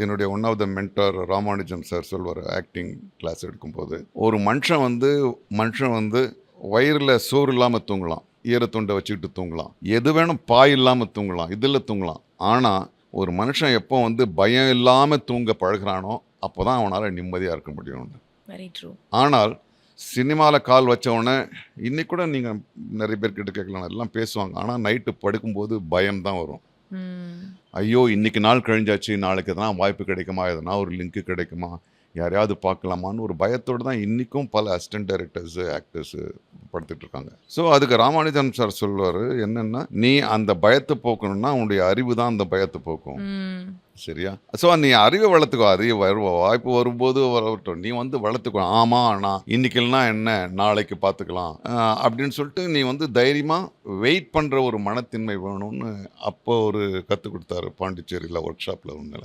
என்னுடைய one of the mentor Ramanujam sir சொல்வார் acting class எடுக்கும்போது, ஒரு மனுஷன் வந்து வயிறில் சோறு இல்லாமல் தூங்கலாம், ஈரத்துண்டை வச்சுக்கிட்டு தூங்கலாம், எது வேணும் பாய் இல்லாமல் தூங்கலாம், இதில் தூங்கலாம். ஆனால் ஒரு மனுஷன் எப்போ வந்து பயம் இல்லாமல் தூங்க பழகுறானோ அப்போ தான் அவனால் நிம்மதியாக இருக்க முடியும். Very true. ஆனால் சினிமாவில் கால் வச்சவொடனே இன்னைக்கு கூட நீங்கள் நிறைய பேர்கிட்ட கேட்கலாம், எல்லாம் பேசுவாங்க. ஆனால் நைட்டு படுக்கும்போது பயம்தான் வரும். ஐயோ இன்னைக்கு நாள் கழிஞ்சாச்சு, நாளைக்கு எதனா வாய்ப்பு கிடைக்குமா, எதனா ஒரு லிங்க் கிடைக்குமா, யாரையாவது பார்க்கலாமான்னு ஒரு பயத்தோடு தான் இன்றைக்கும் பல அசிஸ்டன்ட் டைரக்டர்ஸு ஆக்டர்ஸு படுத்துட்டு இருக்காங்க. ஸோ அதுக்கு ராமானுஜம் சார் சொல்லுவார், என்னென்னா நீ அந்த பயத்தை போக்கணும்னா உன்னுடைய அறிவு தான் அந்த பயத்தை போக்கும். சரியா? ஸோ நீ அறிவை வளர்த்துக்கோ, வாய்ப்பு வரும்போது வரட்டும், நீ வந்து வளர்த்துக்கோ. ஆமாம் ஆனால் இன்னைக்கு இல்லைனா என்ன, நாளைக்கு பார்த்துக்கலாம் அப்படின்னு சொல்லிட்டு நீ வந்து தைரியமாக வெயிட் பண்ணுற ஒரு மனத்தின்மை வேணும்னு அப்போ ஒரு கற்றுக் கொடுத்தாரு பாண்டிச்சேரியில் ஒர்க் ஷாப்பில் உண்மையில.